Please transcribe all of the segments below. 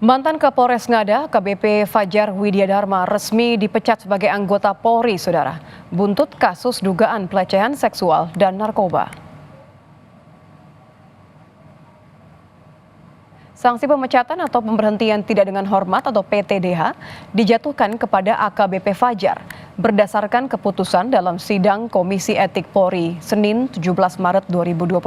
Mantan Kapolres Ngada, AKBP Fajar Widiadharma resmi dipecat sebagai anggota Polri, Saudara, buntut kasus dugaan pelecehan seksual dan narkoba. Sanksi pemecatan atau pemberhentian tidak dengan hormat atau PTDH dijatuhkan kepada AKBP Fajar berdasarkan keputusan dalam sidang Komisi Etik Polri Senin 17 Maret 2025.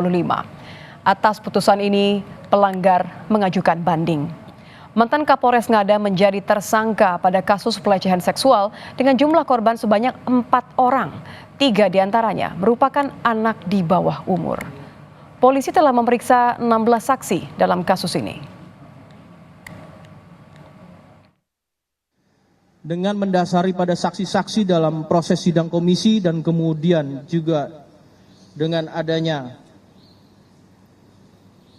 Atas putusan ini, pelanggar mengajukan banding. Mantan Kapolres Ngada menjadi tersangka pada kasus pelecehan seksual dengan jumlah korban sebanyak 4 orang. 3 diantaranya merupakan anak di bawah umur. Polisi telah memeriksa 16 saksi dalam kasus ini. Dengan mendasari pada saksi-saksi dalam proses sidang komisi dan kemudian juga dengan adanya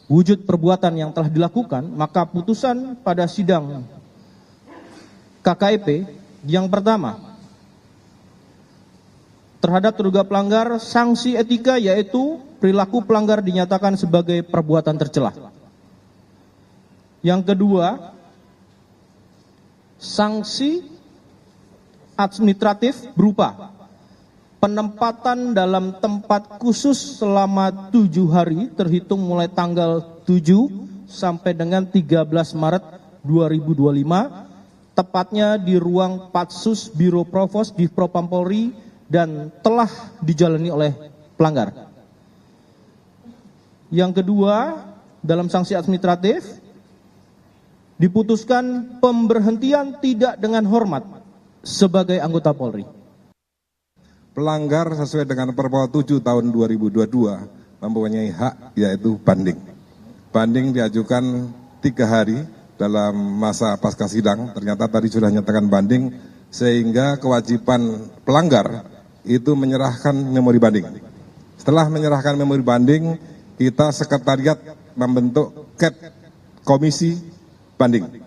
wujud perbuatan yang telah dilakukan, maka putusan pada sidang KKEP yang pertama terhadap terduga pelanggar sanksi etika yaitu perilaku pelanggar dinyatakan sebagai perbuatan tercela. Yang kedua, sanksi administratif berupa penempatan dalam tempat khusus selama 7 hari terhitung mulai tanggal 7 sampai dengan 13 Maret 2025, tepatnya di ruang Patsus Biro Provos di Propam Polri dan telah dijalani oleh pelanggar. Yang kedua, dalam sanksi administratif diputuskan pemberhentian tidak dengan hormat sebagai anggota Polri. Pelanggar sesuai dengan Perpol 7 tahun 2022 mempunyai hak yaitu banding. Banding diajukan 3 hari dalam masa pasca sidang, ternyata tadi sudah nyatakan banding sehingga kewajiban pelanggar itu menyerahkan memori banding. Setelah menyerahkan memori banding, kita sekretariat membentuk KET komisi banding.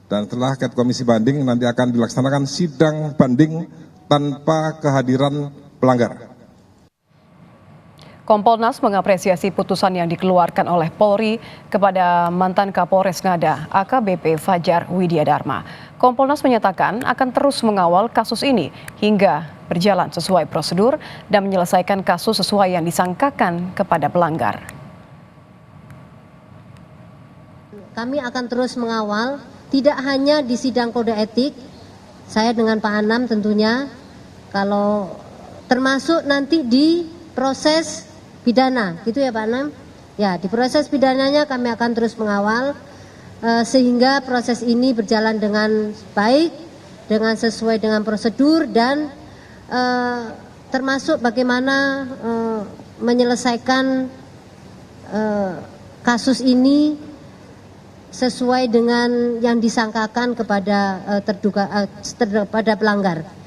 Dan setelah KET komisi banding nanti akan dilaksanakan sidang banding tanpa kehadiran pelanggar. Kompolnas mengapresiasi putusan yang dikeluarkan oleh Polri kepada mantan Kapolres Ngada, AKBP Fajar Widiadharma. Kompolnas menyatakan akan terus mengawal kasus ini hingga berjalan sesuai prosedur dan menyelesaikan kasus sesuai yang disangkakan kepada pelanggar. Kami akan terus mengawal, tidak hanya di sidang kode etik, saya dengan Pak Anam tentunya, kalau termasuk nanti di proses pidana, gitu ya Pak Anam? Ya, di proses pidananya kami akan terus mengawal sehingga proses ini berjalan dengan baik, dengan sesuai dengan prosedur dan termasuk bagaimana menyelesaikan kasus ini sesuai dengan yang disangkakan kepada terduga pada pelanggar.